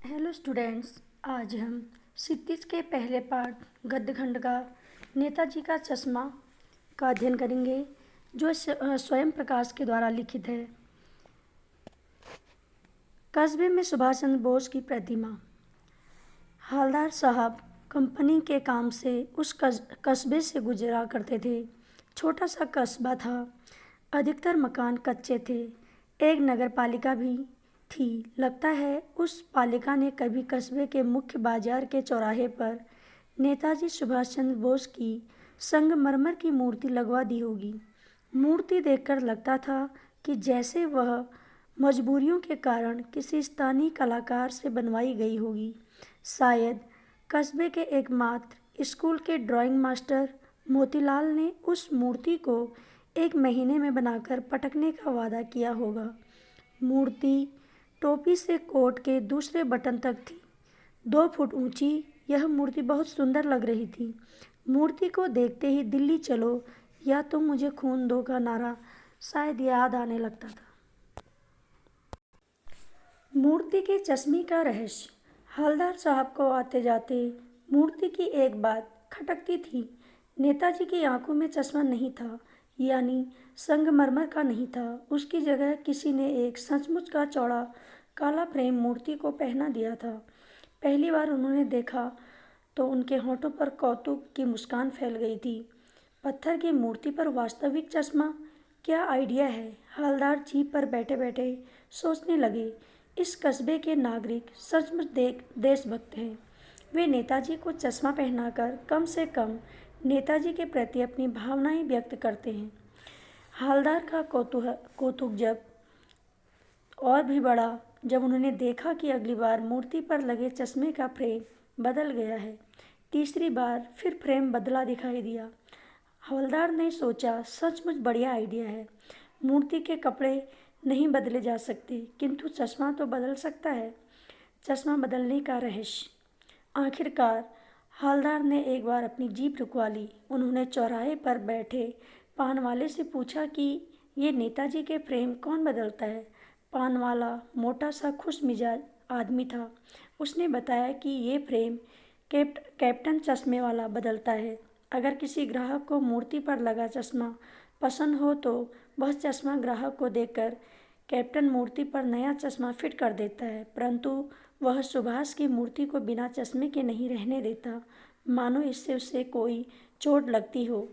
Hello students. आज हम क्षितिज के पहले पाठ गद्य खंड का नेताजी का चश्मा का अध्ययन करेंगे, जो स्वयं प्रकाश के द्वारा लिखित है। कस्बे में सुभाष चंद्र बोस की प्रतिमा। हवलदार साहब कंपनी के काम से उस कस्बे से गुजरा करते थे। छोटा सा कस्बा था, अधिकतर मकान कच्चे थे। एक नगर पालिका भी थी। लगता है उस पालिका ने कभी कस्बे के मुख्य बाजार के चौराहे पर नेताजी सुभाष चंद्र बोस की संगमरमर की मूर्ति लगवा दी होगी। मूर्ति देखकर लगता था कि जैसे वह मजबूरियों के कारण किसी स्थानीय कलाकार से बनवाई गई होगी। शायद कस्बे के एकमात्र स्कूल के ड्राइंग मास्टर मोतीलाल ने उस मूर्ति को 1 महीने में बनाकर पटकने का वादा किया होगा। मूर्ति टोपी से कोट के दूसरे बटन तक थी। 2 फुट ऊंची यह मूर्ति बहुत सुंदर लग रही थी। मूर्ति को देखते ही दिल्ली चलो या तुम मुझे खून दो का नारा शायद याद आने लगता था। मूर्ति के चश्मे का रहस्य। हवलदार साहब को आते जाते मूर्ति की एक बात खटकती थी। नेताजी की आंखों में चश्मा नहीं था, यानी संगमरमर का नहीं था। उसकी जगह किसी ने एक सचमुच का चौड़ा काला फ्रेम मूर्ति को पहना दिया था। पहली बार उन्होंने देखा तो उनके होठों पर कौतुक की मुस्कान फैल गई थी। पत्थर की मूर्ति पर वास्तविक चश्मा, क्या आइडिया है। हवलदार जीप पर बैठे बैठे सोचने लगे, इस कस्बे के नागरिक सचमुच देशभक्त हैं। वे नेताजी को चश्मा पहनाकर कम से कम नेताजी के प्रति अपनी भावनाएं व्यक्त करते हैं। हवलदार का कौतुक जब और भी बढ़ा जब उन्होंने देखा कि अगली बार मूर्ति पर लगे चश्मे का फ्रेम बदल गया है। तीसरी बार फिर फ्रेम बदला दिखाई दिया। हवलदार ने सोचा, सचमुच बढ़िया आइडिया है। मूर्ति के कपड़े नहीं बदले जा सकते, किंतु चश्मा तो बदल सकता है। चश्मा बदलने का रहस्य। आखिरकार हवलदार ने एक बार अपनी जीप रुकवा ली। उन्होंने चौराहे पर बैठे पान वाले से पूछा कि ये नेताजी के फ्रेम कौन बदलता है। पान वाला मोटा सा खुश मिजाज आदमी था। उसने बताया कि ये फ्रेम कैप्टन चश्मे वाला बदलता है। अगर किसी ग्राहक को मूर्ति पर लगा चश्मा पसंद हो तो वह चश्मा ग्राहक को देकर कैप्टन मूर्ति पर नया चश्मा फिट कर देता है, परंतु वह सुभाष की मूर्ति को बिना चश्मे के नहीं रहने देता, मानो इससे उसे कोई चोट लगती हो।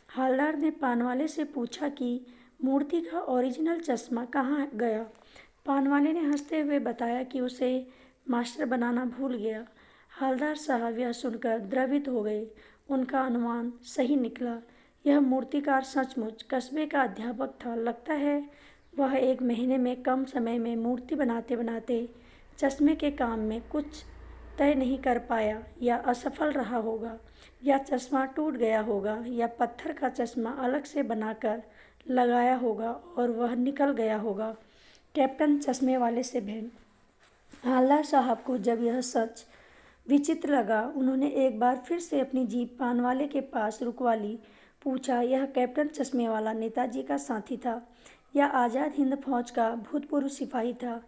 हवलदार ने पान वाले से पूछा कि मूर्ति का ओरिजिनल चश्मा कहाँ गया। पान वाले ने हंसते हुए बताया कि उसे मास्टर बनाना भूल गया। हवलदार साहब यह सुनकर द्रवित हो गए। उनका अनुमान सही निकला। यह मूर्तिकार सचमुच कस्बे का अध्यापक था। लगता है वह 1 महीने में कम समय में मूर्ति बनाते बनाते चश्मे के काम में कुछ तय नहीं कर पाया, या असफल रहा होगा, या चश्मा टूट गया होगा, या पत्थर का चश्मा अलग से बनाकर लगाया होगा और वह निकल गया होगा। कैप्टन चश्मे वाले से भेंट। हवलदार साहब को जब यह सच विचित्र लगा, उन्होंने एक बार फिर से अपनी जीप पान वाले के पास रुकवा ली। पूछा, यह कैप्टन चश्मे वाला नेताजी का साथी था या आज़ाद हिंद फौज का भूतपूर्व सिपाही था।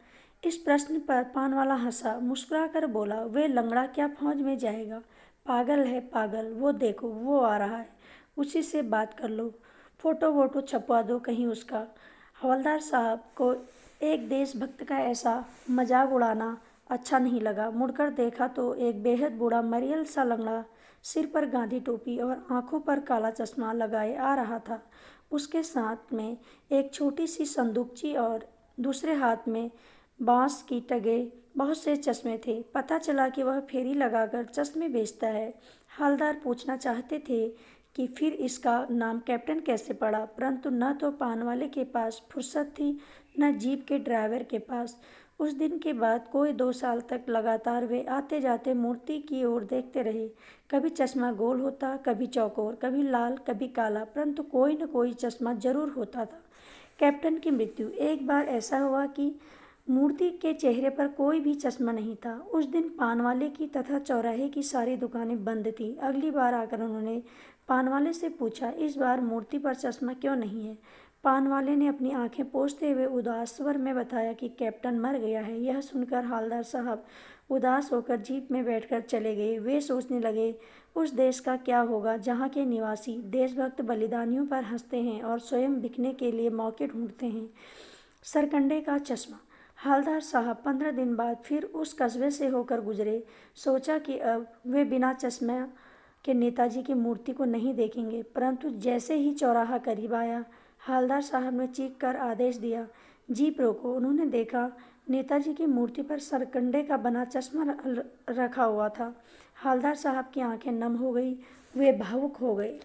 इस प्रश्न पर पान वाला हंसा, मुस्कुराकर बोला, वे लंगड़ा क्या फौज में जाएगा, पागल है पागल। वो देखो वो आ रहा है, उसी से बात कर लो, फोटो वोटो छपवा दो कहीं उसका। हवलदार साहब को एक देशभक्त का ऐसा मजाक उड़ाना अच्छा नहीं लगा। मुड़कर देखा तो एक बेहद बूढ़ा मरियल सा लंगड़ा सिर पर गांधी टोपी और आंखों पर काला चश्मा लगाए आ रहा था। उसके साथ में एक छोटी सी संदूकची और दूसरे हाथ में बांस की टगे बहुत से चश्मे थे। पता चला कि वह फेरी लगाकर चश्मे बेचता है। हवलदार पूछना चाहते थे कि फिर इसका नाम कैप्टन कैसे पड़ा, परंतु न तो पान वाले के पास फुर्सत थी न जीप के ड्राइवर के पास। उस दिन के बाद कोई 2 साल तक लगातार वे आते जाते मूर्ति की ओर देखते रहे। कभी चश्मा गोल होता, कभी चौकोर, कभी लाल, कभी काला, परंतु कोई न कोई चश्मा जरूर होता था। कैप्टन की मृत्यु। एक बार ऐसा हुआ कि मूर्ति के चेहरे पर कोई भी चश्मा नहीं था। उस दिन पान वाले की तथा चौराहे की सारी दुकानें बंद थीं। अगली बार आकर उन्होंने पान वाले से पूछा, इस बार मूर्ति पर चश्मा क्यों नहीं है। पान वाले ने अपनी आंखें पोंछते हुए उदास स्वर में बताया कि कैप्टन मर गया है। यह सुनकर हवलदार साहब उदास होकर जीप में बैठकर चले गए। वे सोचने लगे, उस देश का क्या होगा जहाँ के निवासी देशभक्त बलिदानियों पर हंसते हैं और स्वयं बिकने के लिए मौके ढूंढते हैं। सरकंडे का चश्मा। हवलदार साहब 15 दिन बाद फिर उस कस्बे से होकर गुजरे। सोचा कि अब वे बिना चश्मा के नेताजी की मूर्ति को नहीं देखेंगे, परंतु जैसे ही चौराहा करीब आया, हवलदार साहब ने चीख कर आदेश दिया, जीप रोको। उन्होंने देखा, नेताजी की मूर्ति पर सरकंडे का बना चश्मा रखा हुआ था। हवलदार साहब की आंखें नम हो गई, वे भावुक हो गए।